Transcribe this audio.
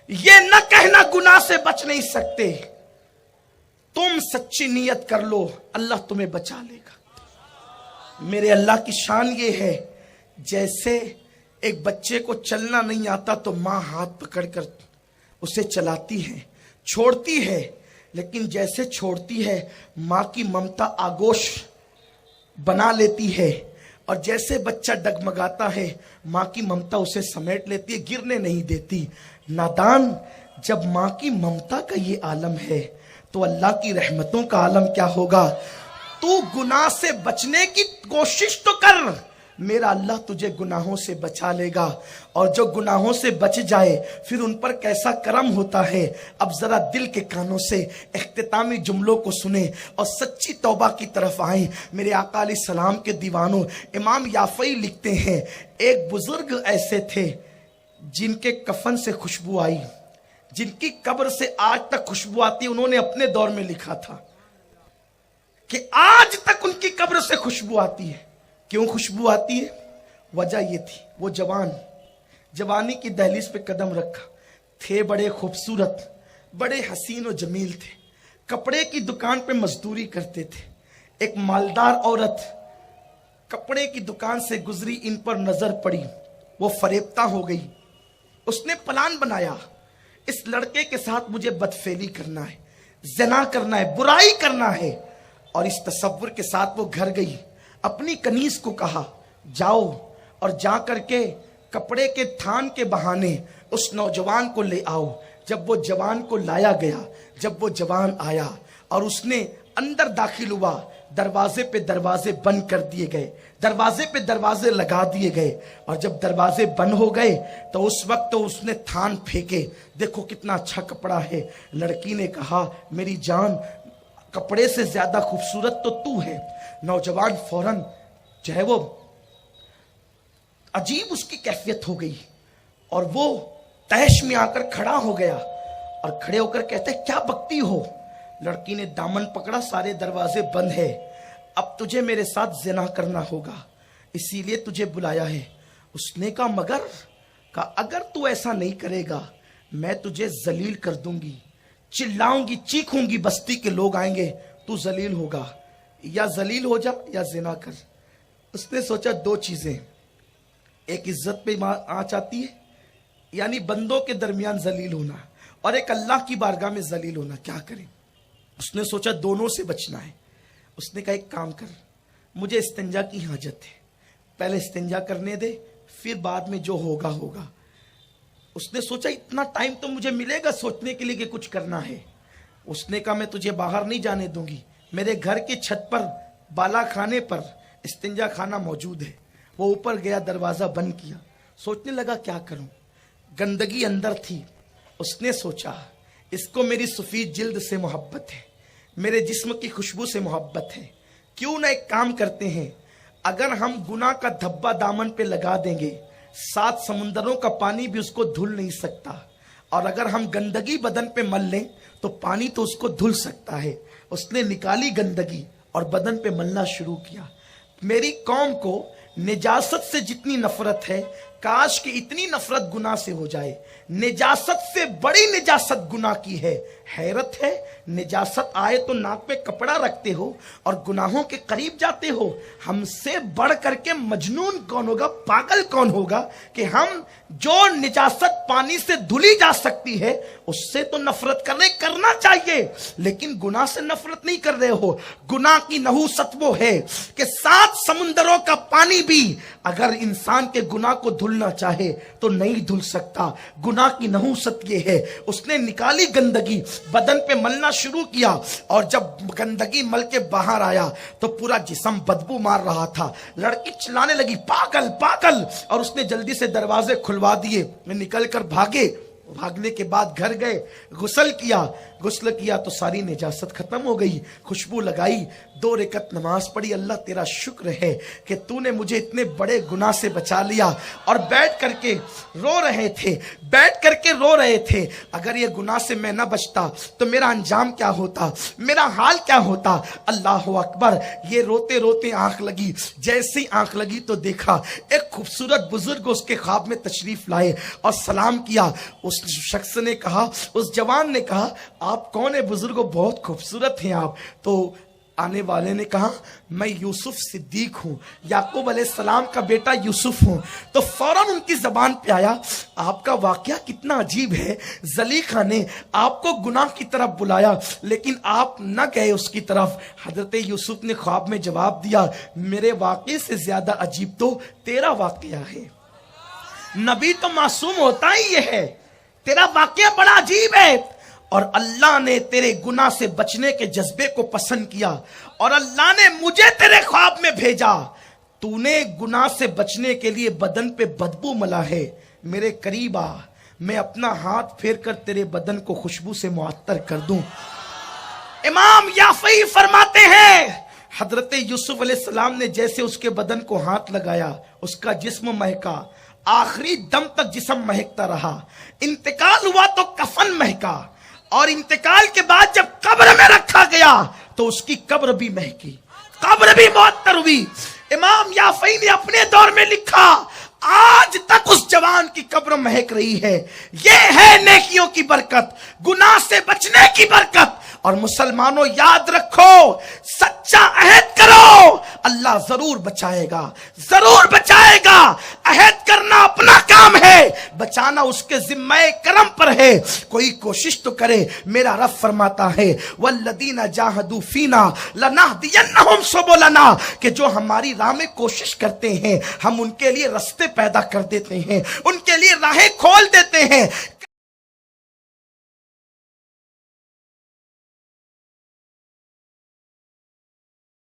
ये न कहना गुनाह से बच नहीं सकते, तुम सच्ची नीयत कर लो, अल्लाह तुम्हें बचा लेगा। मेरे अल्लाह की शान ये है, जैसे एक बच्चे को चलना नहीं आता तो माँ हाथ पकड़कर उसे चलाती है, छोड़ती है, लेकिन जैसे छोड़ती है माँ की ममता आगोश बना लेती है, और जैसे बच्चा डगमगाता है माँ की ममता उसे समेट लेती है, गिरने नहीं देती। नादान, जब माँ की ममता का ये आलम है तो अल्लाह की रहमतों का आलम क्या होगा। तू गुनाह से बचने की कोशिश तो कर, मेरा अल्लाह तुझे गुनाहों से बचा लेगा। और जो गुनाहों से बच जाए फिर उन पर कैसा करम होता है। अब जरा दिल के कानों से इख्तितामी जुमलों को सुने और सच्ची तौबा की तरफ आए। मेरे आका अलैहि सलाम के दीवानों, इमाम याफई लिखते हैं, एक बुजुर्ग ऐसे थे जिनके कफन से खुशबू आई, जिनकी कब्र से आज तक खुशबू आती। उन्होंने अपने दौर में लिखा था कि आज तक उनकी कब्र से खुशबू आती है। क्यों खुशबू आती है? वजह ये थी, वो जवानी की दहलीज पे कदम रखा, थे बड़े खूबसूरत, बड़े हसीन और जमील थे, कपड़े की दुकान पे मजदूरी करते थे। एक मालदार औरत कपड़े की दुकान से गुजरी, इन पर नजर पड़ी, वो फरेबता हो गई। उसने प्लान बनाया, इस लड़के के साथ मुझे बदफेली करना है, ज़िना करना है, बुराई करना है। और इस तसव्वुर के साथ वो घर गई, अपनी कनीज को कहा जाओ और जा करके कपड़े के थान के बहाने उस नौजवान को ले आओ। जब वो जवान को लाया गया, जब वो जवान आया और उसने अंदर दाखिल हुआ, दरवाजे पे दरवाजे बंद कर दिए गए, दरवाजे पे दरवाजे लगा दिए गए। और जब दरवाजे बंद हो गए तो उस वक्त तो उसने थान फेंके, देखो कितना अच्छा कपड़ा है। लड़की ने कहा मेरी जान, कपड़े से ज्यादा खूबसूरत तो तू है। नौजवान फौरन जो है वो अजीब उसकी कैफियत हो गई और वो तहश में आकर खड़ा हो गया और खड़े होकर कहते क्या बकती हो। लड़की ने दामन पकड़ा, सारे दरवाजे बंद है, अब तुझे मेरे साथ ज़िना करना होगा, इसीलिए तुझे बुलाया है। उसने कहा मगर, कहा अगर तू ऐसा नहीं करेगा मैं तुझे जलील कर दूंगी, चिल्लाऊंगी, चीखूंगी, बस्ती के लोग आएंगे, तू जलील होगा, या जलील हो जा या जिना कर। उसने सोचा दो चीजें, एक इज्जत पे आंच आती है, यानी बंदों के दरमियान जलील होना, और एक अल्लाह की बारगाह में जलील होना, क्या करें। उसने सोचा दोनों से बचना है। उसने कहा एक काम कर, मुझे इस्तिंजा की हाजत है, पहले इस्तिंजा करने दे, फिर बाद में जो होगा होगा। उसने सोचा इतना टाइम तो मुझे मिलेगा सोचने के लिए कि कुछ करना है। उसने कहा मैं तुझे बाहर नहीं जाने दूंगी, मेरे घर की छत पर बाला खाने पर इस्तिंजा खाना मौजूद है। वो ऊपर गया, दरवाजा बंद किया, सोचने लगा क्या करूं, गंदगी अंदर थी। उसने सोचा इसको मेरी सफेद जिल्द से मोहब्बत है, मेरे जिस्म की खुशबू से मोहब्बत है, क्यों ना एक काम करते हैं, अगर हम गुनाह का धब्बा दामन पे लगा देंगे 7 समुंदरों का पानी भी उसको धुल नहीं सकता, और अगर हम गंदगी बदन पे मल लें तो पानी तो उसको धुल सकता है। उसने निकाली गंदगी और बदन पे मलना शुरू किया। मेरी कौम को निजासत से जितनी नफरत है, काश कि इतनी नफरत गुनाह से हो जाए। निजासत से बड़ी निजासत गुनाह की है। हैरत है, निजासत आए तो नाक पे कपड़ा रखते हो और गुनाहों के करीब जाते हो। हमसे बढ़ करके मजनून कौन होगा, पागल कौन होगा कि हम जो निजासत पानी से धुली जा सकती है उससे तो नफरत करना चाहिए, लेकिन गुनाह से नफरत नहीं कर रहे हो। गुनाह की नहूसत वो है कि 7 समुंदरों का पानी भी अगर इंसान के गुनाह को धुलना चाहे तो नहीं धुल सकता। गुनाह की नहूसत ये है। उसने निकाली गंदगी, बदन पे मलना शुरू किया, और जब गंदगी मल के बाहर आया तो पूरा जिस्म बदबू मार रहा था। लड़की चिल्लाने लगी पागल पागल, और उसने जल्दी से दरवाजे खुलवा दिए, निकल कर भागे। भागने के बाद घर गए, गुस्ल किया तो सारी निजासत खत्म हो गई। खुशबू लगाई, 2 रकात नमाज पढ़ी। अल्लाह तेरा शुक्र है कि तूने मुझे इतने बड़े गुनाह से बचा लिया। और बैठ करके रो रहे थे, अगर ये गुनाह से मैं ना बचता तो मेरा अंजाम क्या होता, मेरा हाल क्या होता। अल्लाह अकबर। ये रोते रोते आंख लगी। जैसे ही आंख लगी तो देखा एक खूबसूरत बुजुर्ग उसके ख्वाब में तशरीफ लाए और सलाम किया। شخص نے کہا, اس جوان نے کہا, آپ کون ہیں بزرگو, بہت خوبصورت ہیں آپ. تو آنے والے نے کہا, میں یوسف صدیق ہوں, یعقوب علیہ السلام کا بیٹا یوسف ہوں. تو فوراً ان کی زبان پہ آیا, آپ کا واقعہ کتنا عجیب ہے, زلیخا نے آپ کو گناہ کی طرف بلایا لیکن آپ نہ گئے اس کی طرف. حضرت یوسف نے خواب میں جواب دیا, میرے واقعے سے زیادہ عجیب تو تیرا واقعہ ہے. نبی تو معصوم ہوتا ہی یہ ہے, تیرا واقعہ بڑا عجیب ہے. اور اللہ نے تیرے گناہ سے بچنے کے جذبے کو پسند کیا اور اللہ نے مجھے تیرے خواب میں بھیجا. تو نے گناہ سے بچنے کے لیے بدن پہ بدبو ملا ہے, میرے قریب آ, میں اپنا ہاتھ پھیر کر تیرے بدن کو خوشبو سے معطر کر دوں. امام یافعی فرماتے ہیں, حضرت یوسف علیہ السلام نے جیسے اس کے بدن کو ہاتھ لگایا, اس کا جسم مہکا, آخری دم تک جسم مہکتا رہا. انتقال ہوا تو کفن مہکا, اور انتقال کے بعد جب قبر میں رکھا گیا تو اس کی قبر بھی مہکی, قبر بھی معطر ہوئی. امام یافعی نے اپنے دور میں لکھا, آج تک اس جوان کی قبر مہک رہی ہے. یہ ہے نیکیوں کی برکت, گناہ سے بچنے کی برکت. اور مسلمانوں یاد رکھو, سچا عہد کرو, اللہ ضرور بچائے گا, ضرور بچائے گا. عہد کرنا اپنا کام ہے, بچانا اس کے ذمہ کرم پر ہے. کوئی کوشش تو کرے. میرا رب فرماتا ہے, والذین جاہدوا فینا لنہدینہم سبلنا, کہ جو ہماری راہ میں کوشش کرتے ہیں ہم ان کے لیے راستے پیدا کر دیتے ہیں, ان کے لیے راہیں کھول دیتے ہیں.